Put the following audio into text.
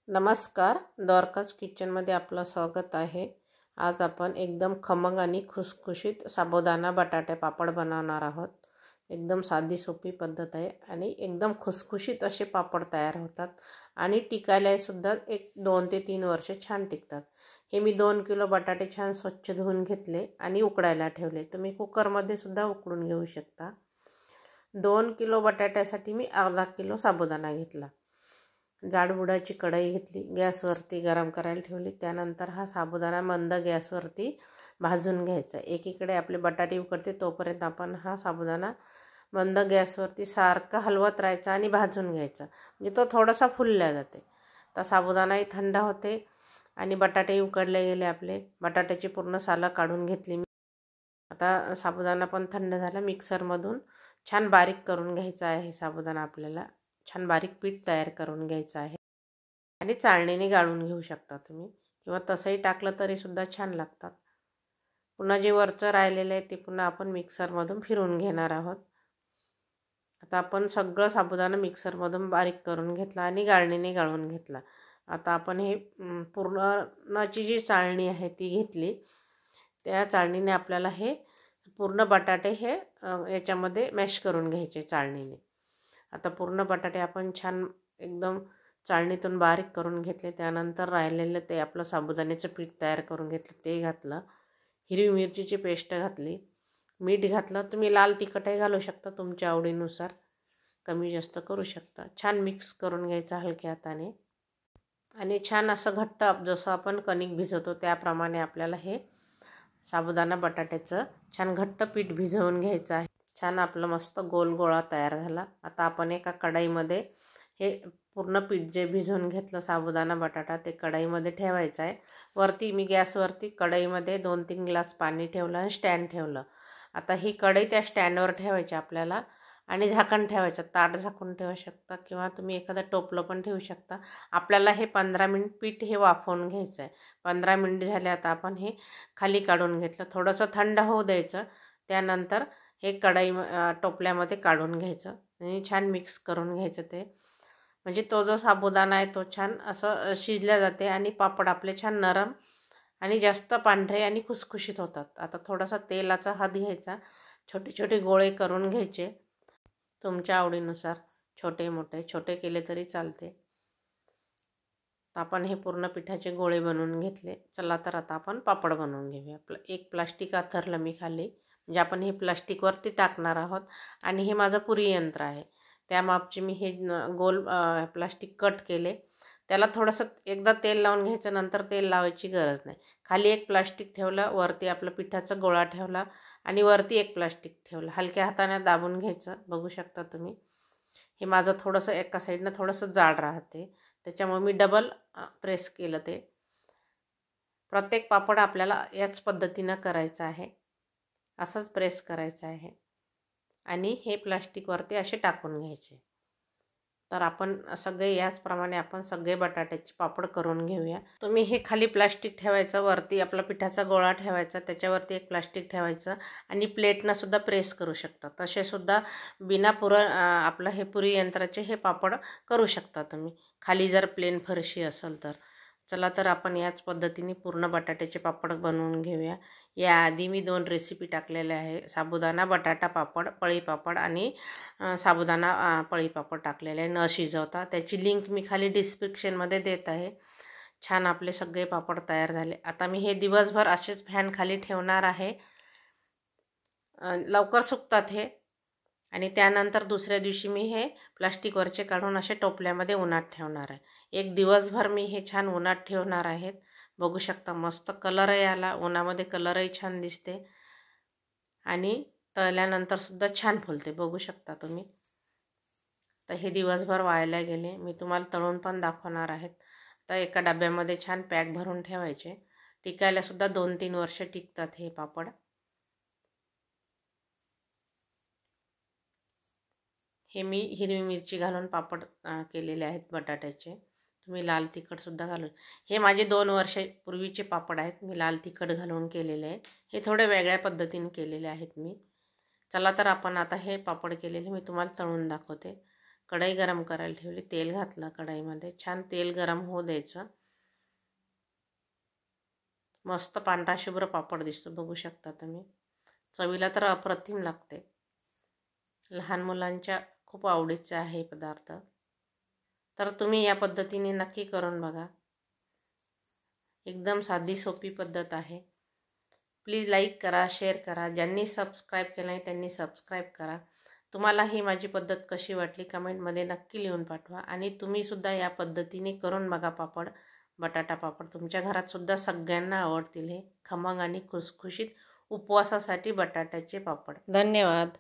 नमस्कार, द्वारकाज किचनमध्ये आपलं स्वागत आहे। आज आपण एकदम खमंग आणि खुसखुशीत साबुदाणा बटाटे पापड बनवणार आहोत। एकदम साधी सोपी पद्धत आहे आणि एकदम खुसखुशीत असे पापड तयार होतात आणि टिकायला सुद्धा 2 ते 3 वर्ष छान टिकतात। हे मी 2 किलो बटाटे छान स्वच्छ धुवून घेतले आणि उकडायला ठेवले। तुम्ही कुकरमध्ये सुद्धा उकडून घेऊ शकता। 2 किलो बटाट्यासाठी मी अर्धा किलो साबुदाणा घेतला। जाडबुडाची कढई घेतली, गॅसवरती गरम करायला ठेवली। त्यानंतर हा साबुदाणा मंद गॅसवरती भाजून घ्यायचा। एकीकडे आपले बटाटे उकडते तोपर्यंत आपण हा साबुदाणा मंद गॅसवरती सारखा हलवत राहायचा आणि भाजून घ्यायचा, म्हणजे तो थोडासा फुलला जाते। तर साबुदाणाही थंड होते आणि बटाटे उकडले गेले। आपले बटाट्याची पूर्ण सालं काढून घेतली मी। आता साबुदाणा पण थंड झाला। मिक्सरमधून छान बारीक करून घ्यायचा आहे साबुदाणा। आपल्याला छान बारीक पीठ तयार करून घ्यायचं आहे आणि चाळणीने गाळून घेऊ शकता तुम्ही, किंवा तसंही टाकलं तरी सुद्धा छान लागतात। पुन्हा जे वरचं राहिलेलं आहे ते पुन्हा आपण मिक्सरमधून फिरवून घेणार आहोत। आता आपण सगळं साबुदाणा मिक्सरमधून बारीक करून घेतला आणि गाळणीने गाळून घेतला। आता आपण हे पूर्णाची जी चाळणी आहे ती घेतली। त्या चाळणीने आपल्याला हे पूर्ण बटाटे हे याच्यामध्ये मॅश करून घ्यायचे चाळणीने। आता पूर्ण बटाटे आपण छान एकदम चाळणीतून बारीक करून घेतले। त्यानंतर राहिलेलं ते आपलं साबुदाण्याचं पीठ तयार करून घेतलं ते घातलं। हिरवी मिरचीची पेस्ट घातली, मीठ घातलं। तुम्ही लाल तिखटही घालू शकता, तुमच्या आवडीनुसार कमी जास्त करू शकता। छान मिक्स करून घ्यायचं हलक्या हाताने आणि छान असं घट्ट, जसं आपण कणिक भिजवतो त्याप्रमाणे आपल्याला हे साबुदाणा बटाट्याचं छान घट्ट पीठ भिजवून घ्यायचं आहे। छान आपलं मस्त गोल गोळा तयार झाला। आता आपण एका कढईमध्ये हे पूर्ण पीठ जे भिजवून घेतलं साबुदाणा बटाटा ते कढईमध्ये ठेवायचं आहे। वरती मी गॅसवरती कढईमध्ये 2-3 ग्लास पाणी ठेवलं आणि स्टँड ठेवलं। आता ही कढई त्या स्टँडवर ठेवायची आपल्याला आणि झाकण ठेवायचं। ताट झाकून ठेवू शकता किंवा तुम्ही एखादं टोपलं पण ठेवू शकता। आपल्याला हे 15 मिनिट पीठ हे वाफवून घ्यायचं आहे। 15 मिनिट झाले। आता आपण हे खाली काढून घेतलं, थोडंसं थंड होऊ द्यायचं। त्यानंतर हे कढई टोपल्यामध्ये काढून घ्यायचं आणि छान मिक्स करून घ्यायचं ते, म्हणजे तो जो साबुदाणा आहे तो छान असं शिजल्या जाते आणि पापड आपले छान नरम आणि जास्त पांढरे आणि खुसखुशीत होतात। आता थोडासा तेलाचा हात घ्यायचा, छोटे छोटे गोळे करून घ्यायचे तुमच्या आवडीनुसार। छोटे मोठे छोटे केले तरी चालते। आपण हे पूर्ण पिठाचे गोळे बनवून घेतले। चला तर आता आपण पापड बनवून घेऊया। एक प्लास्टिक आथरलं मी खाली, म्हणजे आपण हे प्लास्टिकवरती टाकणार आहोत। आणि हे माझं पुरी यंत्र आहे, त्या मापचे मी हे गोल प्लास्टिक कट केले। त्याला थोडंसं एकदा तेल लावून घ्यायचं, नंतर तेल लावायची गरज नाही। खाली एक प्लास्टिक ठेवलं, वरती आपलं पिठाचा गोळा ठेवला आणि वरती एक प्लास्टिक ठेवलं। हलक्या हाताने दाबून घ्यायचं, बघू शकता तुम्ही। हे माझं थोडंसं एका साईडनं थोडंसं जाड राहते, त्याच्यामुळे मी डबल प्रेस केलं ते। प्रत्येक पापड आपल्याला याच पद्धतीनं करायचं आहे, असंच प्रेस करायचं आहे आणि हे प्लास्टिकवरती असे टाकून घ्यायचे। तर आपण सगळे याचप्रमाणे आपण सगळे बटाट्याचे पापड करून घेऊया। तुम्ही हे खाली प्लास्टिक ठेवायचं, वरती आपला पिठाचा गोळा ठेवायचा, त्याच्यावरती एक प्लास्टिक ठेवायचं आणि प्लेटनं सुद्धा प्रेस करू शकता। तसे सुद्धा बिना आपलं हे पुरी यंत्राचे हे पापड करू शकता तुम्ही, खाली जर प्लेन फरशी असेल तर। चला तर आपण याच पद्धतीने पूर्ण बटाट्याचे पापड बनवून घेऊया। याआधी मी 2 रेसिपी टाकलेल्या आहे, साबुदाणा बटाटा पापड, पळी पापड आणि साबुदाणा पळी पापड टाकलेले आहे न शिजवता। त्याची लिंक मी खाली डिस्क्रिप्शनमध्ये देत आहे। छान आपले सगळे पापड तयार झाले। आता मी हे दिवसभर असेच फॅन खाली ठेवणार आहे, लवकर सुकतात हे। आणि त्यानंतर दुसऱ्या दिवशी मी हे प्लास्टिकवरचे काढून असे टोपल्यामध्ये उन्हात ठेवणार आहे। एक दिवसभर मी हे छान उन्हात ठेवणार आहेत। बघू शकता मस्त कलरही आला, उन्हामध्ये कलरही छान दिसते आणि तळल्यानंतर सुद्धा छान फुलते, बघू शकता तुम्ही। तर हे दिवसभर वाळायला गेले, मी तुम्हाला तळून पण दाखवणार आहेत। तर एका डब्यामध्ये छान पॅक भरून ठेवायचे, टिकायला सुद्धा 2-3 वर्ष टिकतात हे पापड। हे मी हिरवी मिरची घालून पापड केलेले आहेत बटाट्याचे, तुम्ही लाल तिखट सुद्धा घालून। हे माझे 2 वर्षापूर्वीचे पापड आहेत, मी लाल तिखट घालून केलेले आहे। हे थोडे वेगळ्या पद्धतीने केलेले आहेत मी। चला तर आपण आता हे पापड केलेले मी तुम्हाला तळून दाखवते। कढई गरम करायला ठेवली, तेल घातलं कढईमध्ये, छान तेल गरम होऊ द्यायचं। मस्त पांढरा शुभ्र पापड दिसतो, बघू शकता तुम्ही। चवीला तर अप्रतिम लागते, लहान मुलांच्या खूप आवडीचा आहे पदार्थ। तर तुम्ही या पद्धतीने नक्की करून बघा, एकदम साधी सोपी पद्धत आहे। प्लीज लाईक करा, शेअर करा, ज्यांनी सबस्क्राईब केलं नाही त्यांनी सबस्क्राईब करा। तुम्हाला ही माझी पद्धत कशी वाटली कमेंटमध्ये नक्की लिहून पाठवा। आणि तुम्हीसुद्धा या पद्धतीने करून बघा पापड, बटाटा पापड। तुमच्या घरातसुद्धा सगळ्यांना आवडतील हे खमंग आणि खुसखुशीत उपवासासाठी बटाट्याचे पापड। धन्यवाद।